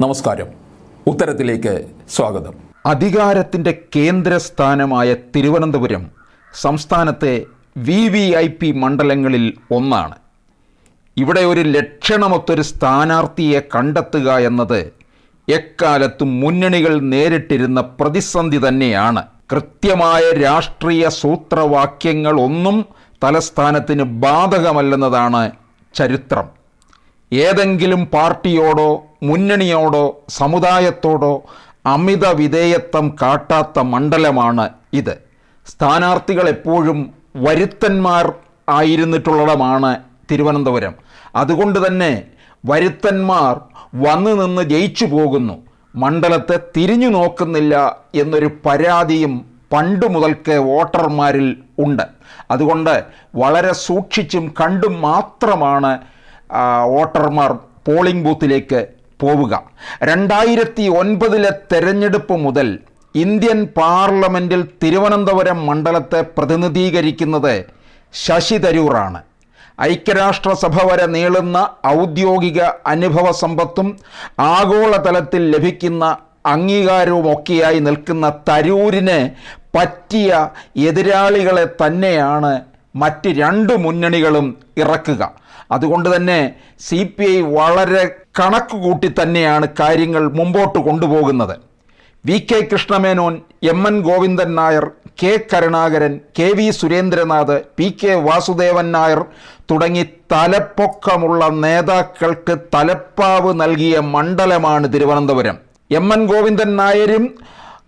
നമസ്കാരം. ഉത്തരത്തിലേക്ക് സ്വാഗതം. അധികാരത്തിൻ്റെ കേന്ദ്രസ്ഥാനമായ തിരുവനന്തപുരം സംസ്ഥാനത്തെ VVIP മണ്ഡലങ്ങളിൽ ഒന്നാണ്. ഇവിടെ ഒരു ലക്ഷണമൊത്തൊരു സ്ഥാനാർത്ഥിയെ കണ്ടെത്തുക എന്നത് എക്കാലത്തും മുന്നണികൾ നേരിട്ടിരുന്ന പ്രതിസന്ധി തന്നെയാണ്. കൃത്യമായ രാഷ്ട്രീയ സൂത്രവാക്യങ്ങളൊന്നും തലസ്ഥാനത്തിന് ബാധകമല്ലെന്നതാണ് ചരിത്രം. ഏതെങ്കിലും പാർട്ടിയോടോ മുന്നണിയോടോ സമുദായത്തോടോ അമിത വിധേയത്വം കാട്ടാത്ത മണ്ഡലമാണ് ഇത്. സ്ഥാനാർത്ഥികൾ എപ്പോഴും വരുത്തന്മാർ ആയിരുന്നിട്ടുള്ളതാണ് തിരുവനന്തപുരം. അതുകൊണ്ട് തന്നെ വരുത്തന്മാർ വന്നു നിന്ന് ജയിച്ചു പോകുന്നു, മണ്ഡലത്തെ തിരിഞ്ഞു നോക്കുന്നില്ല എന്നൊരു പരാതിയും പണ്ട് മുതൽക്ക് വോട്ടർമാരിൽ ഉണ്ട്. അതുകൊണ്ട് വളരെ സൂക്ഷിച്ചും കണ്ടും മാത്രമാണ് വോട്ടർമാർ പോളിംഗ് ബൂത്തിലേക്ക് പോവുക. 2009 തെരഞ്ഞെടുപ്പ് മുതൽ ഇന്ത്യൻ പാർലമെൻറ്റിൽ തിരുവനന്തപുരം മണ്ഡലത്തെ പ്രതിനിധീകരിക്കുന്നത് ശശി തരൂറാണ്. ഐക്യരാഷ്ട്രസഭ വരെ നീളുന്ന ഔദ്യോഗിക അനുഭവ സമ്പത്തും ആഗോളതലത്തിൽ ലഭിക്കുന്ന അംഗീകാരവുമൊക്കെയായി നിൽക്കുന്ന തരൂരിന് പറ്റിയ എതിരാളികളെ തന്നെയാണ് മറ്റ് രണ്ട് മുന്നണികളും ഇറക്കുക. അതുകൊണ്ട് തന്നെ CPI വളരെ കണക്ക് കൂട്ടി തന്നെയാണ് കാര്യങ്ങൾ മുമ്പോട്ട് കൊണ്ടുപോകുന്നത്. VK Krishna Menon, MN Govindan Nair, K Karunakaran, KV Surendranath, PK Vasudevan Nair തുടങ്ങി തലപ്പൊക്കമുള്ള നേതാക്കൾക്ക് തലപ്പാവ് നൽകിയ മണ്ഡലമാണ് തിരുവനന്തപുരം. MN ഗോവിന്ദൻ നായരും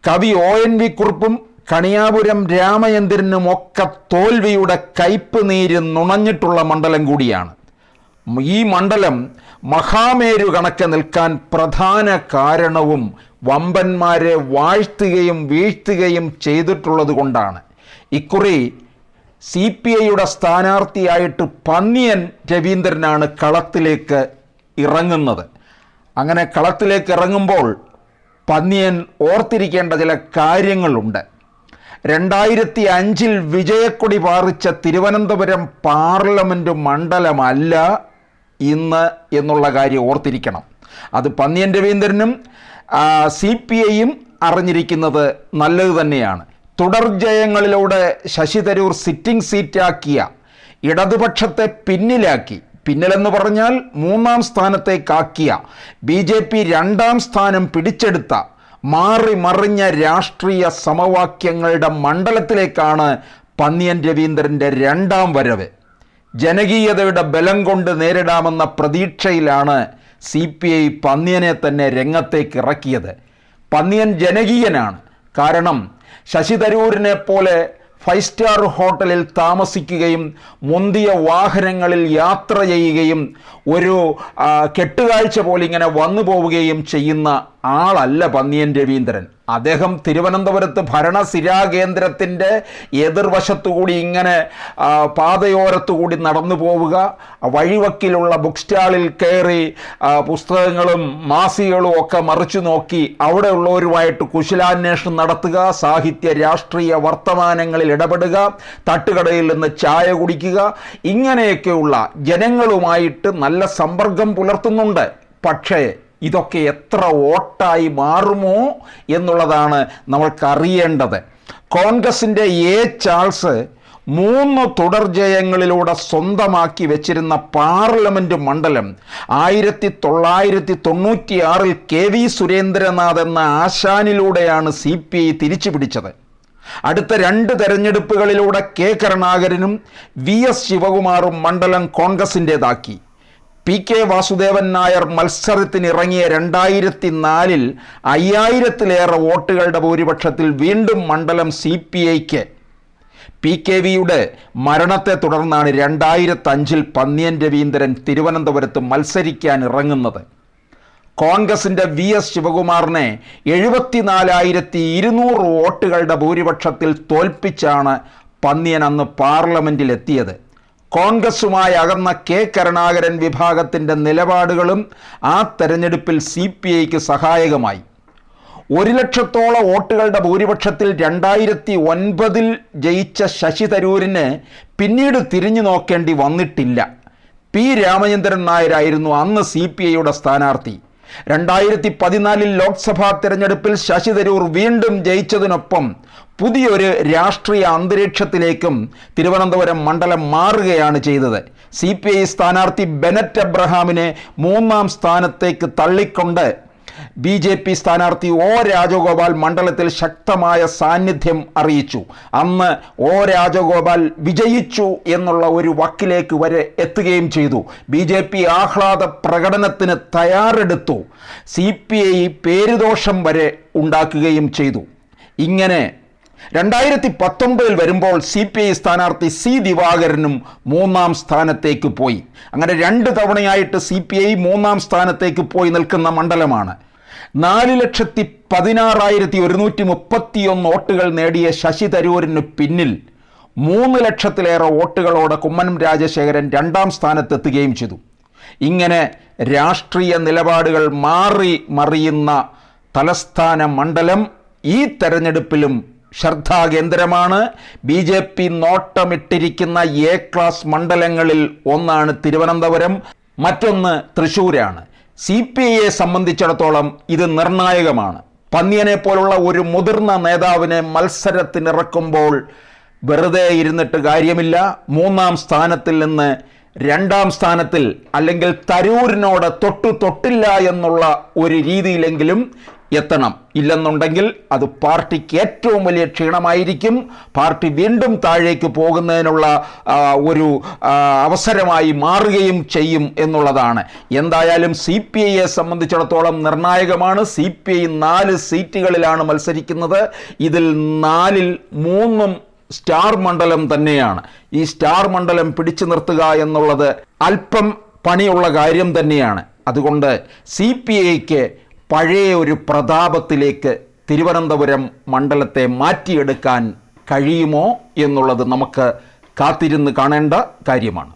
കവി ONV കുറുപ്പും കണിയാപുരം രാമചന്ദ്രനുമൊക്കെ തോൽവിയുടെ കയ്പ് നീര് നുണഞ്ഞിട്ടുള്ള മണ്ഡലം കൂടിയാണ്. ഈ മണ്ഡലം മഹാമേരു കണക്ക് നിൽക്കാൻ പ്രധാന കാരണവും വമ്പന്മാരെ വാഴ്ത്തുകയും വീഴ്ത്തുകയും ചെയ്തിട്ടുള്ളത് കൊണ്ടാണ്. ഇക്കുറി CPIയുടെ സ്ഥാനാർത്ഥിയായിട്ട് പന്നിയൻ രവീന്ദ്രനാണ് കളത്തിലേക്ക് ഇറങ്ങുന്നത്. അങ്ങനെ കളത്തിലേക്ക് ഇറങ്ങുമ്പോൾ പന്നിയൻ ഓർത്തിരിക്കേണ്ട ചില കാര്യങ്ങളുണ്ട്. 2005 വിജയക്കൊടി പാറിച്ച തിരുവനന്തപുരം പാർലമെൻറ്റ് മണ്ഡലമല്ല ഇന്ന് എന്നുള്ള കാര്യം ഓർത്തിരിക്കണം. അത് പന്നിയൻ രവീന്ദ്രനും CPIയും അറിഞ്ഞിരിക്കുന്നത് നല്ലത് തന്നെയാണ്. തുടർജയങ്ങളിലൂടെ ശശി തരൂർ സിറ്റിംഗ് സീറ്റാക്കിയ ഇടതുപക്ഷത്തെ പിന്നിലെന്ന് പറഞ്ഞാൽ 3ാം സ്ഥാനത്തേക്കാക്കിയ BJP 2ാം സ്ഥാനം പിടിച്ചെടുത്ത മാറി മറിഞ്ഞ രാഷ്ട്രീയ സമവാക്യങ്ങളുടെ മണ്ഡലത്തിലേക്കാണ് പന്നിയൻ രവീന്ദ്രൻ്റെ 2ാം വരവ്. ജനകീയതയുടെ ബലം കൊണ്ട് നേരിടാമെന്ന പ്രതീക്ഷയിലാണ് CPI പന്നിയനെ തന്നെ രംഗത്തേക്ക് ഇറക്കിയത്. പന്നിയൻ ജനകീയനാണ്. കാരണം ശശി തരൂരിനെ പോലെ 5 സ്റ്റാർ ഹോട്ടലിൽ താമസിക്കുകയും മുന്തിയ വാഹനങ്ങളിൽ യാത്ര ചെയ്യുകയും ഒരു കെട്ടുകാഴ്ച പോലെ ഇങ്ങനെ വന്നു പോവുകയും ചെയ്യുന്ന ആളല്ല പന്നിയൻ രവീന്ദ്രൻ. അദ്ദേഹം തിരുവനന്തപുരത്ത് ഭരണസിരാകേന്ദ്രത്തിൻ്റെ എതിർവശത്തുകൂടി ഇങ്ങനെ പാതയോരത്തുകൂടി നടന്നു പോവുക, വഴിവക്കിലുള്ള ബുക്ക് സ്റ്റാളിൽ കയറി പുസ്തകങ്ങളും മാസികകളും ഒക്കെ മറിച്ചു നോക്കി അവിടെ ഉള്ളവരുമായിട്ട് കുശലാന്വേഷണം നടത്തുക, സാഹിത്യ രാഷ്ട്രീയ വർത്തമാനങ്ങളിൽ ഇടപെടുക, തട്ടുകടയിൽ നിന്ന് ചായ കുടിക്കുക, ഇങ്ങനെയൊക്കെയുള്ള ജനങ്ങളുമായിട്ട് നല്ല സമ്പർക്കം പുലർത്തുന്നുണ്ട്. പക്ഷേ ഇതൊക്കെ എത്ര വോട്ടായി മാറുമോ എന്നുള്ളതാണ് നമ്മൾക്കറിയേണ്ടത്. കോൺഗ്രസിൻ്റെ ചാൾസ് 3 തുടർജയങ്ങളിലൂടെ സ്വന്തമാക്കി വെച്ചിരുന്ന പാർലമെൻറ്റ് മണ്ഡലം 1996 KV സുരേന്ദ്രനാഥ് എന്ന ആശാനിലൂടെയാണ് CPI തിരിച്ചു പിടിച്ചത്. അടുത്ത 2 തെരഞ്ഞെടുപ്പുകളിലൂടെ K കരുണാകരനും VS ശിവകുമാറും മണ്ഡലം കോൺഗ്രസിൻ്റേതാക്കി. PK വാസുദേവൻ നായർ മത്സരത്തിനിറങ്ങിയ 2004 5000-ലേറെ വോട്ടുകളുടെ ഭൂരിപക്ഷത്തിൽ വീണ്ടും മണ്ഡലം CPIക്ക്. PKVയുടെ മരണത്തെ തുടർന്നാണ് 2005 പന്നിയൻ രവീന്ദ്രൻ തിരുവനന്തപുരത്ത് മത്സരിക്കാൻ ഇറങ്ങുന്നത്. കോൺഗ്രസിൻ്റെ VS ശിവകുമാറിനെ 74,200 വോട്ടുകളുടെ ഭൂരിപക്ഷത്തിൽ തോൽപ്പിച്ചാണ് പന്നിയൻ അന്ന് പാർലമെൻറ്റിലെത്തിയത്. കോൺഗ്രസുമായി അകന്ന K കരുണാകരൻ വിഭാഗത്തിൻ്റെ നിലപാടുകളും ആ തെരഞ്ഞെടുപ്പിൽ CPIക്ക് സഹായകമായി. 1,00,000-ഓളം വോട്ടുകളുടെ ഭൂരിപക്ഷത്തിൽ 2009 ജയിച്ച ശശി തരൂരിന് പിന്നീട് തിരിഞ്ഞു നോക്കേണ്ടി വന്നിട്ടില്ല. പി രാമചന്ദ്രൻ നായരായിരുന്നു അന്ന് CPIയുടെ സ്ഥാനാർത്ഥി. 2014 ലോക്സഭാ തെരഞ്ഞെടുപ്പിൽ ശശി തരൂർ വീണ്ടും ജയിച്ചതിനൊപ്പം പുതിയൊരു രാഷ്ട്രീയ അന്തരീക്ഷത്തിലേക്കും തിരുവനന്തപുരം മണ്ഡലം മാറുകയാണ് ചെയ്തത്. CPI സ്ഥാനാർത്ഥി ബെനറ്റ് എബ്രഹാമിനെ 3ാം സ്ഥാനത്തേക്ക് തള്ളിക്കൊണ്ട് BJP സ്ഥാനാർത്ഥി O രാജഗോപാൽ മണ്ഡലത്തിൽ ശക്തമായ സാന്നിധ്യം അറിയിച്ചു. അന്ന് O രാജഗോപാൽ വിജയിച്ചു എന്നുള്ള ഒരു വക്കിലേക്ക് വരെ എത്തുകയും ചെയ്തു. BJP ആഹ്ലാദ പ്രകടനത്തിന് തയ്യാറെടുത്തു. CPI പേരുദോഷം വരെ ഉണ്ടാക്കുകയും ചെയ്തു. ഇങ്ങനെ 2019 വരുമ്പോൾ CPI സ്ഥാനാർത്ഥി C ദിവാകരനും 3ാം സ്ഥാനത്തേക്ക് പോയി. അങ്ങനെ 2 തവണയായിട്ട് CPI 3ാം സ്ഥാനത്തേക്ക് പോയി നിൽക്കുന്ന മണ്ഡലമാണ്. 4,16,131 വോട്ടുകൾ നേടിയ ശശി തരൂരിന് പിന്നിൽ 3 ലക്ഷത്തിലേറെ വോട്ടുകളോടെ കുമ്മനം രാജശേഖരൻ 2ാം സ്ഥാനത്തെത്തുകയും ചെയ്തു. ഇങ്ങനെ രാഷ്ട്രീയ നിലപാടുകൾ മാറി മറിയുന്ന തലസ്ഥാന മണ്ഡലം ഈ തെരഞ്ഞെടുപ്പിലും ശ്രദ്ധാകേന്ദ്രമാണ്. BJP നോട്ടമിട്ടിരിക്കുന്ന A ക്ലാസ് മണ്ഡലങ്ങളിൽ ഒന്നാണ് തിരുവനന്തപുരം, മറ്റൊന്ന് തൃശ്ശൂരാണ്. CPIയെ സംബന്ധിച്ചിടത്തോളം ഇത് നിർണായകമാണ്. പന്ന്യനെ പോലുള്ള ഒരു മുതിർന്ന നേതാവിനെ മത്സരത്തിനിറക്കുമ്പോൾ വെറുതെ ഇരുന്നിട്ട് കാര്യമില്ല. 3ാം സ്ഥാനത്തിൽ നിന്ന് 2ാം സ്ഥാനത്തിൽ, അല്ലെങ്കിൽ തരൂരിനോട് തൊട്ടില്ല എന്നുള്ള ഒരു രീതിയിലെങ്കിലും എത്തണം. ഇല്ലെന്നുണ്ടെങ്കിൽ അത് പാർട്ടിക്ക് ഏറ്റവും വലിയ ക്ഷീണമായിരിക്കും. പാർട്ടി വീണ്ടും താഴേക്ക് പോകുന്നതിനുള്ള ഒരു അവസരമായി മാറുകയും ചെയ്യും എന്നുള്ളതാണ്. എന്തായാലും CPIയെ സംബന്ധിച്ചിടത്തോളം നിർണായകമാണ്. CPI 4 സീറ്റുകളിലാണ് മത്സരിക്കുന്നത്. ഇതിൽ 4-ൽ 3 സ്റ്റാർ മണ്ഡലം തന്നെയാണ്. ഈ സ്റ്റാർ മണ്ഡലം പിടിച്ചു നിർത്തുക എന്നുള്ളത് അല്പം പണിയുള്ള കാര്യം തന്നെയാണ്. അതുകൊണ്ട് CPIക്ക് പഴയ ഒരു പ്രതാപത്തിലേക്ക് തിരുവനന്തപുരം മണ്ഡലത്തെ മാറ്റിയെടുക്കാൻ കഴിയുമോ എന്നുള്ളത് നമുക്ക് കാത്തിരുന്ന് കാണേണ്ട കാര്യമാണ്.